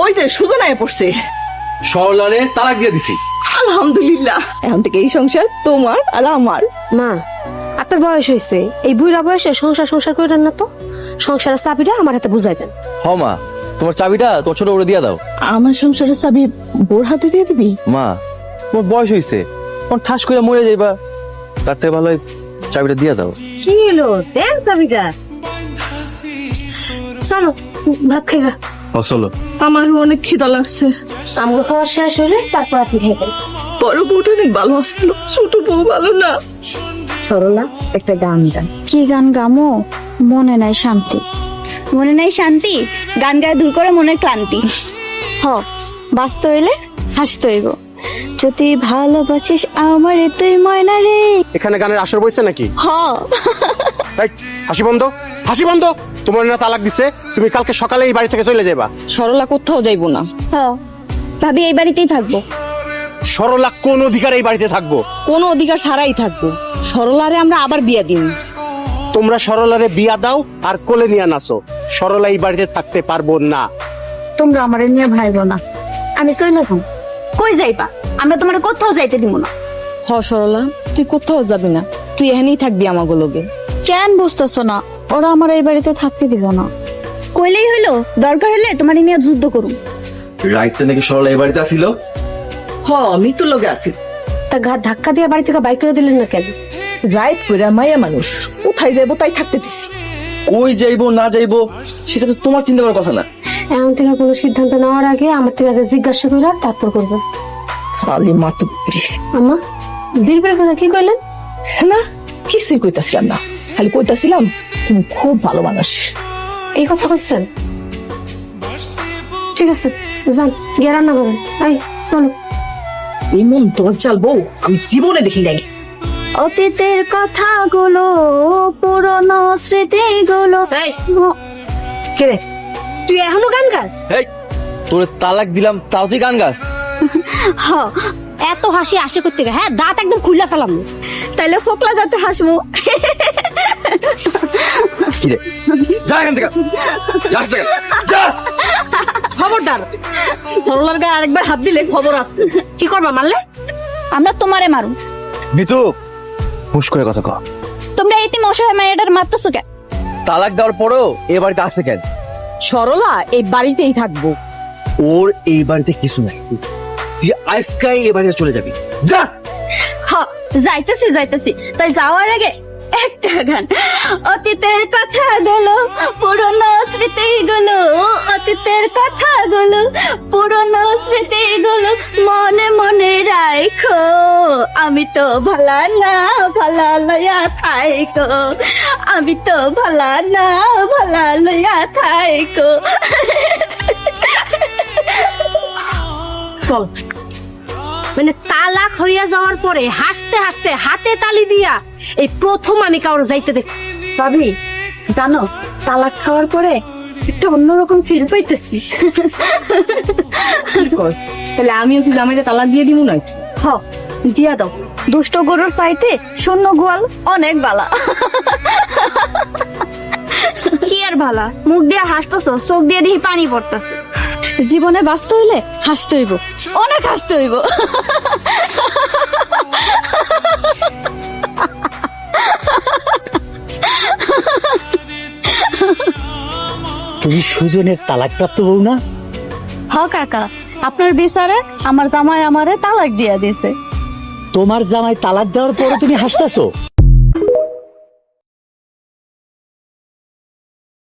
ওই যে সুজনায় পড়ছে। সরলারে তালাক দিয়ে দিছি। আলহামদুলিল্লাহ, এখন থেকে এই সংসার তোমার আর আমার। মা, আপনার বয়স হয়েছে, এই বুড়া বয়সে সংসার করেন না তো। সংসারের চাবিটা আমার হাতে বুঝাই দেন। হ মা, তোমার চাবিটা তোমার ছোট ওরে দিয়ে দাও। আমার সংসারের চাবি বোর হাতে দিয়ে দিবি? মা, তোমার বয়স হয়েছে, তখন ঠাস করে মরে যাইবা, তার থেকে ভালো চাবিটা দিয়ে দাও। কি হলো, দেন চাবিটা। চলো ভাত খাইবা। চলো। আমারও অনেক খিদা লাগছে। আমগুলো খাওয়া শেষ হলে তারপর আপনি খাইবেন। বড় বউটা অনেক ভালো আসলো, ছোট বউ ভালো না। সরলা, একটা গান গান। কি গান গামো? মনে নাই শান্তি। মনে নাই শান্তি গান গায়ে দূর করে মনের ক্লান্তি। হ, বাঁচতে হইলে হাসতে হইব। যদি ভালোবাসিস আমারে তুই ময়না রে। এখানে গানের আসর বইছে নাকি? হ, এই, হাসি বন্ধ, হাসি বন্ধ। তোমার না তালাক দিছে, তুমি কালকে সকালে এই বাড়ি থেকে চলে যাবা। সরলা কোথাও যাইবো না। হ, ভাবি এই বাড়িতেই থাকবো। সরলা কোন অধিকার এই বাড়িতে থাকবো? কোনো অধিকার ছাড়াই থাকবো। সরলারে আমরা আবার বিয়া দিন। তোমরা সরলারে বিয়া দাও আর কোলে নিয়ে নাচো। সরলা এই বাড়িতে থাকতে পারবো না। তোমরা আমারে নিয়ে ভাইবো না, আমি চলে যাম। কই যাইবা? আমরা তোমার কোথাও যাইতে দিব না। হ সরলা, তুই কোথাও যাবি না, তুই এখানেই থাকবি আমাগো লগে। কেন বুঝতেছো না? ওরা আমার এই বাড়িতে থাকতে দিব না। কইলেই হইলো, দরকার হলে তোমার নিয়ে যুদ্ধ করুন। রাইতে নাকি সরলা এই বাড়িতে আসিল। হ, আমি তো লগে আছি। তা ঘাট ধাক্কা দিয়ে বাড়ি থেকে বাইর করে দিলেন না কেন? রাইত কইরা মায়া মানুষ, কোথায় যাইবো তাই থাকতে দিছি। কই যাইবো না যাইবো সেটা তো তোমার চিন্তা করার কথা না। এখন থেকে কোনো সিদ্ধান্ত নেওয়ার আগে আমার থেকে আগে জিজ্ঞাসা করে তারপর করবে। খালি মাতো আম্মা, বিড়বিড় করে কি কইলেন? না, কিছুই কইতাছিলাম না, খালি কইতাছিলাম তুমি খুব ভালো মানুষ। এই কথা কইছেন? ঠিক আছে, যান গিয়ে রান্না করেন। এই চলো। এমন তোর চাল বউ আমি জীবনে দেখি নাই। অতীতের কথাগুলো, পুরনো স্মৃতিগুলো। এই কে রে, তুই এখনো গান গাস? এই, তোরে তালাক দিলাম তাও তুই গান গাস? হ, এত হাসি আসে করতে হ্যাঁ, দাঁত একদম খুলে ফেলাম। তাইলে ফোকলা যাতে হাসবো। কি রে, যা এখান থেকে, যাস না কেন? যা। খবরদার, সরলার গায়ে আরেকবার হাত দিলে খবর আছে। কি করবা, মারলে? আমরা তোমারে মারু। মিতু, হুশ করে কথা কও। তোমরা এতিম অসহায় মেয়েটার মারতেছো কেন? তালাক দেওয়ার পরও এ বাড়িতে আসছে কেন? সরলা এই বাড়িতেই থাকবো। ওর এই বাড়িতে কিছু নাই, তুই আজকাই এ বাড়িতে চলে যাবি। যা। হ্যাঁ, যাইতেছি। তাই যাওয়ার আগে একটা গান। অতীতের কথাগুলো, পুরনো স্মৃতিগুলো, অতীতের কথাগুলো, পুরনো স্মৃতিগুলো মনে মনে রাখো। আমি তো ভালা না, ভালা লয়া থাইকো। আমি তো ভালা না, ভালা লয়া থাইকো। চল। মানে তালাক হইয়া যাওয়ার পরে হাসতে হাসতে হাতে তালি দিয়া এই প্রথম আমি কারোর যাইতে দেখ। ভাবি জানো, তালাক খাওয়ার পরে একটা অন্যরকম ফিল পাইতেছি। তাহলে আমিও কি জামাইটা তালাক দিয়ে দিব না? হ, দিয়া দাও। দুষ্ট গরুর পাইতে শূন্য গোয়াল অনেক বালা। কি আর ভালা, মুখ দিয়ে হাসতেছো, চোখ দিয়ে দেখি পানি পড়তেছে। জীবনে বাঁচতে হইলে হাসতে হইব, অনেক হাসতে হইব। তুমি সুজনের তালাকপ্রাপ্ত বউ না? হ কাকা, আপনার বিচারে আমার জামাই আমারে তালাক দিয়া দিছে। তোমার জামাই তালাক দেওয়ার পরে তুমি হাসতাছো?